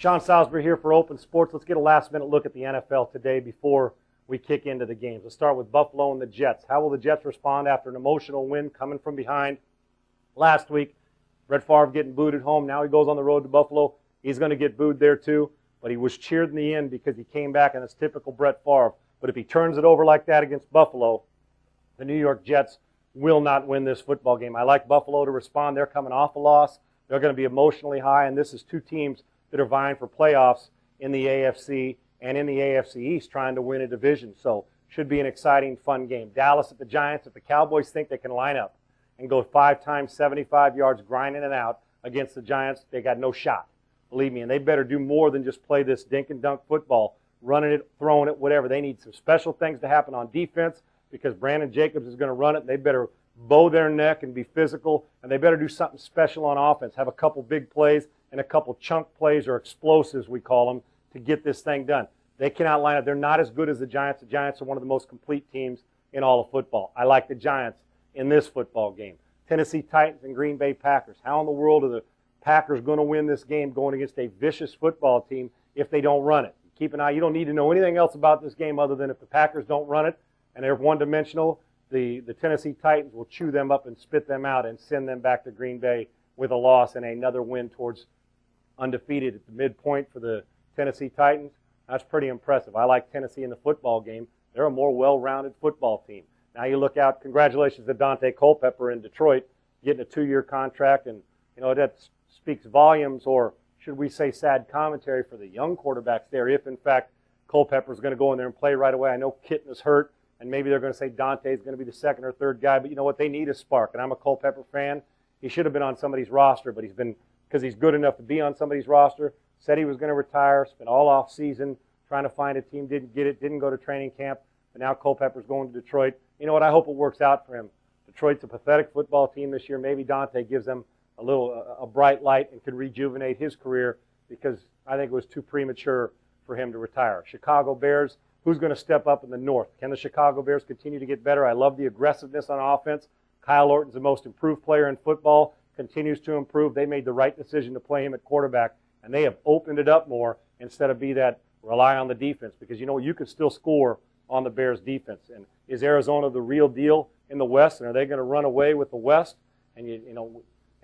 Sean Salisbury here for Open Sports. Let's get a last-minute look at the NFL today before we kick into the games. Let's start with Buffalo and the Jets. How will the Jets respond after an emotional win coming from behind last week? Brett Favre getting booed at home. Now he goes on the road to Buffalo. He's going to get booed there too, but he was cheered in the end because he came back, and it's typical Brett Favre. But if he turns it over like that against Buffalo, the New York Jets will not win this football game. I like Buffalo to respond. They're coming off a loss. They're going to be emotionally high, and this is two teams that are vying for playoffs in the AFC and in the AFC East trying to win a division. So should be an exciting, fun game. Dallas at the Giants. If the Cowboys think they can line up and go 5 times 75 yards grinding it out against the Giants, they got no shot. Believe me, and they better do more than just play this dink and dunk football, running it, throwing it, whatever. They need some special things to happen on defense because Brandon Jacobs is going to run it. They better bow their neck and be physical, and they better do something special on offense, have a couple big plays and a couple chunk plays or explosives, we call them, to get this thing done. They cannot line up. They're not as good as the Giants. The Giants are one of the most complete teams in all of football. I like the Giants in this football game. Tennessee Titans and Green Bay Packers. How in the world are the Packers going to win this game going against a vicious football team if they don't run it? Keep an eye. You don't need to know anything else about this game other than if the Packers don't run it and they're one-dimensional, the Tennessee Titans will chew them up and spit them out and send them back to Green Bay with a loss and another win towards undefeated at the midpoint for the Tennessee Titans. That's pretty impressive. I like Tennessee in the football game. They're a more well-rounded football team. Now you look out, congratulations to Dante Culpepper in Detroit getting a 2-year contract, and that speaks volumes, or should we say sad commentary for the young quarterbacks there if, in fact, Culpepper is going to go in there and play right away. I know Kitten is hurt, and maybe they're going to say Dante is going to be the second or third guy, but you know what? They need a spark, and I'm a Culpepper fan. He should have been on somebody's roster, but he's been, because he's good enough to be on somebody's roster, said he was going to retire, spent all off season trying to find a team, didn't get it, didn't go to training camp, but now Culpepper's going to Detroit. You know what? I hope it works out for him. Detroit's a pathetic football team this year. Maybe Dante gives them a bright light and can rejuvenate his career because I think it was too premature for him to retire. Chicago Bears, who's going to step up in the North? Can the Chicago Bears continue to get better? I love the aggressiveness on offense. Kyle Orton's the most improved player in football, continues to improve. They made the right decision to play him at quarterback, and they have opened it up more instead of be that rely on the defense because you can still score on the Bears' defense. And is Arizona the real deal in the West, and are they going to run away with the West? And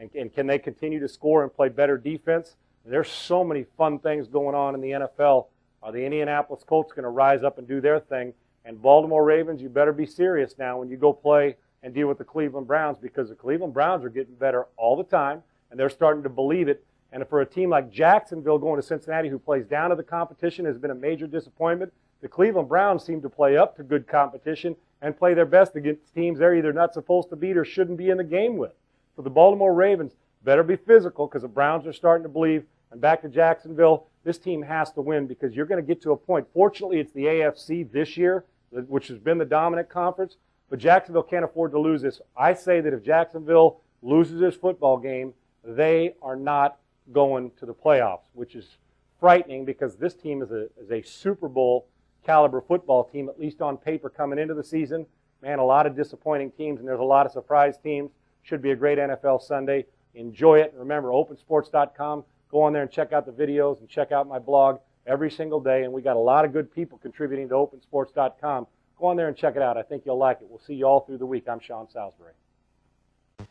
and can they continue to score and play better defense? And there's so many fun things going on in the NFL. Are the Indianapolis Colts going to rise up and do their thing? And Baltimore Ravens, you better be serious now when you go play and deal with the Cleveland Browns because the Cleveland Browns are getting better all the time, and they're starting to believe it. And for a team like Jacksonville going to Cincinnati who plays down to the competition has been a major disappointment, the Cleveland Browns seem to play up to good competition and play their best against teams they're either not supposed to beat or shouldn't be in the game with. So the Baltimore Ravens better be physical because the Browns are starting to believe. And back to Jacksonville, this team has to win because you're going to get to a point. Fortunately, it's the AFC this year, which has been the dominant conference, but Jacksonville can't afford to lose this. I say that if Jacksonville loses this football game, they are not going to the playoffs, which is frightening because this team is a Super Bowl caliber football team, at least on paper coming into the season. Man, a lot of disappointing teams, and there's a lot of surprise teams. Should be a great NFL Sunday. Enjoy it. Remember, opensports.com. Go on there and check out the videos and check out my blog every single day, and we got a lot of good people contributing to opensports.com. Go on there and check it out. I think you'll like it. We'll see you all through the week. I'm Sean Salisbury.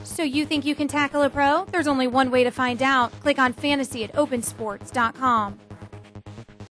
So you think you can tackle a pro? There's only one way to find out. Click on fantasy at opensports.com.